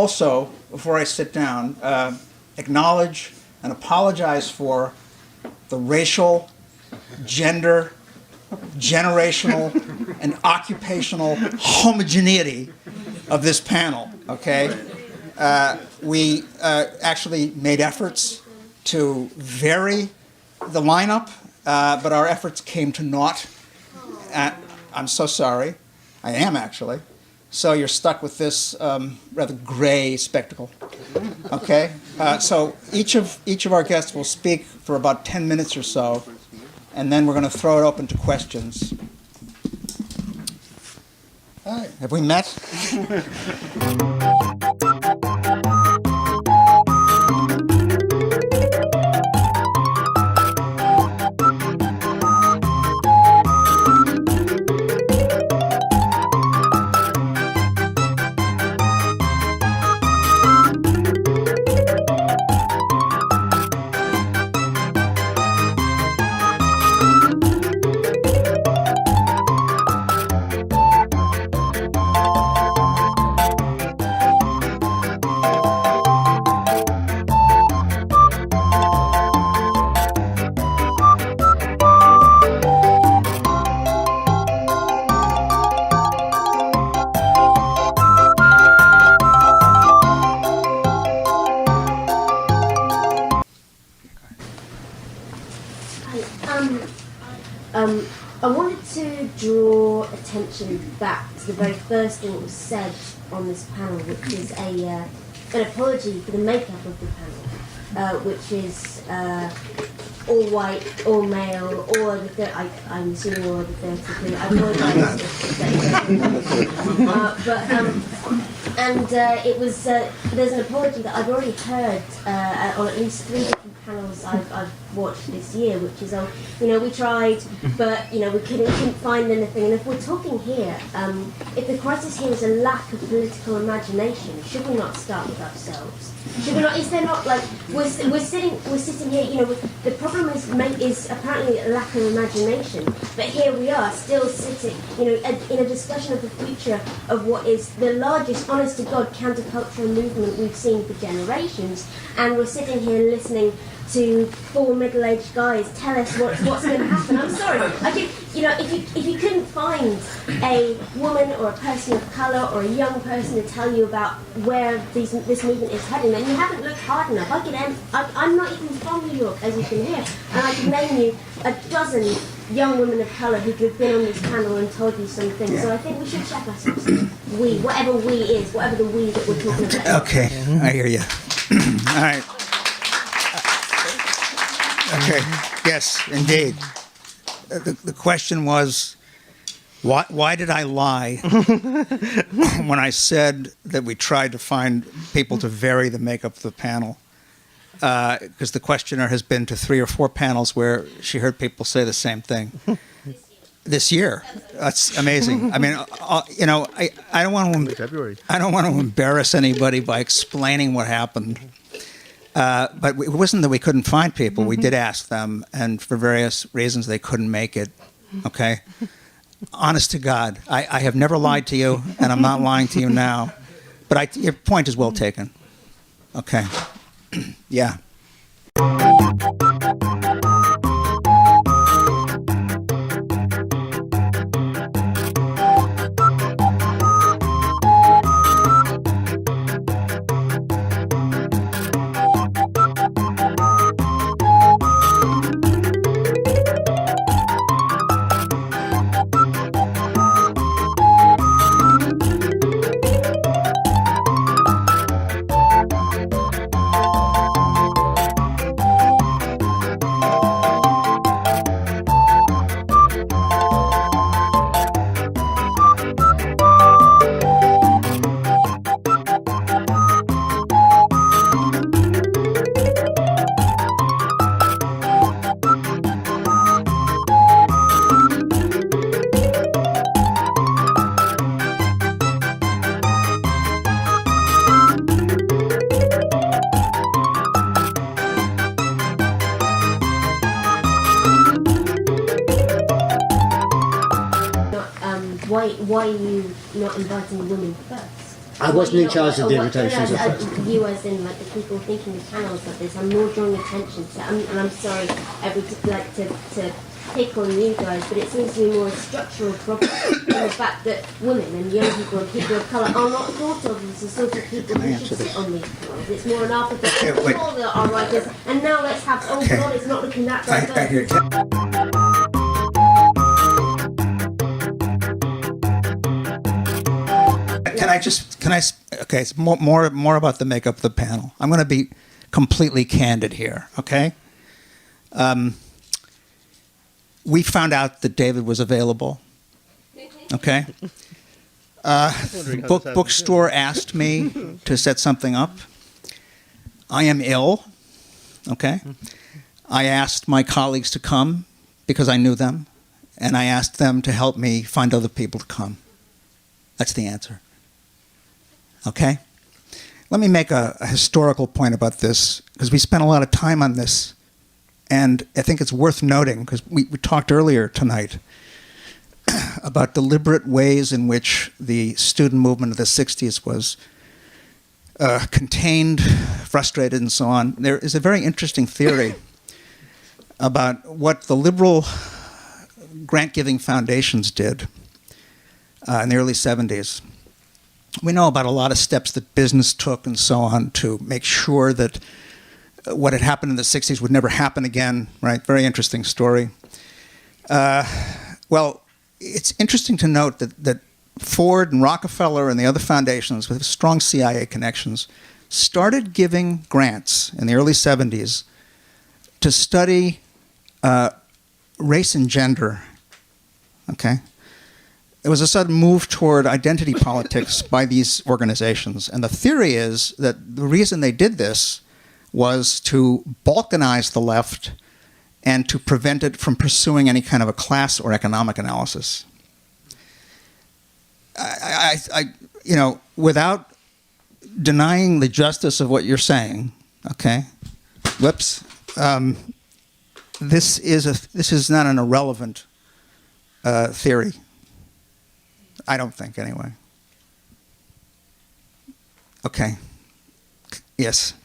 also, before I sit down, acknowledge and apologize for the racial, gender, generational, and occupational homogeneity of this panel, okay? We actually made efforts to vary the lineup, but our efforts came to naught. I'm so sorry. I am, actually. So you're stuck with this rather gray spectacle, okay? So each of our guests will speak for about 10 minutes or so, and then we're going to throw it open to questions. All right, have we met? I wanted to draw attention back to the very first thing that was said on this panel, which is an apology for the makeup of the panel, which is all white, all male, all over 30. I'm assuming all over 33. I apologise if it was. There's an apology that I've already heard on at least 3 different panels I've watched this year, which is, we tried, but we couldn't find anything. And if we're talking here, if the crisis here is a lack of political imagination, should we not start with ourselves? Should we not? Is there not, like, we're sitting here? The problem is apparently a lack of imagination, but here we are still sitting, in a discussion of the future of what is the largest, honest to God, countercultural movement we've seen for generations, and we're sitting here listening to 4 middle-aged guys tell us what's going to happen. I'm sorry. If you couldn't find a woman or a person of colour or a young person to tell you about where this movement is heading, then you haven't looked hard enough. I'm not even from New York, as you can hear, and I can name you a dozen young women of colour who could have been on this panel and told you some things. So I think we should check ourselves. Whatever we is, whatever the we that we're talking about. Okay, I hear you. All right. Okay. Yes, indeed. The question was, why did I lie when I said that we tried to find people to vary the makeup of the panel? Because the questioner has been to 3 or 4 panels where she heard people say the same thing. This year. That's amazing. I mean, I don't want to embarrass anybody by explaining what happened. But it wasn't that we couldn't find people. We did ask them, and for various reasons, they couldn't make it. Okay? Honest to God, I have never lied to you, and I'm not lying to you now. But your point is well taken. Okay. Yeah. Why are you not inviting the women first? I wasn't in charge of the invitations. You as in like the people thinking of panels like this, I'm more drawing attention to, and I'm sorry, I would like to pick on you guys, but it seems to be more a structural problem in the fact that women and young people and people of colour are not thought of as the sort of people who should sit on these panels. It's more an architect people that are writers, and now let's have, God, it's not looking that diverse. Okay, it's more about the makeup of the panel. I'm going to be completely candid here, okay? We found out that David was available, okay? Bookstore asked me to set something up. I am ill, okay? I asked my colleagues to come because I knew them, and I asked them to help me find other people to come. That's the answer. Okay? Let me make a historical point about this, because we spent a lot of time on this, and I think it's worth noting, because we talked earlier tonight about deliberate ways in which the student movement of the 60s was contained, frustrated, and so on. There is a very interesting theory about what the liberal grant-giving foundations did in the early 70s. We know about a lot of steps that business took and so on to make sure that what had happened in the 60s would never happen again, right? Very interesting story. Well, it's interesting to note that Ford and Rockefeller and the other foundations with strong CIA connections started giving grants in the early 70s to study race and gender, okay? There was a sudden move toward identity politics by these organizations. And the theory is that the reason they did this was to balkanize the left and to prevent it from pursuing any kind of a class or economic analysis. You know, without denying the justice of what you're saying, okay, whoops, this is not an irrelevant theory. I don't think, anyway. Okay. Yes.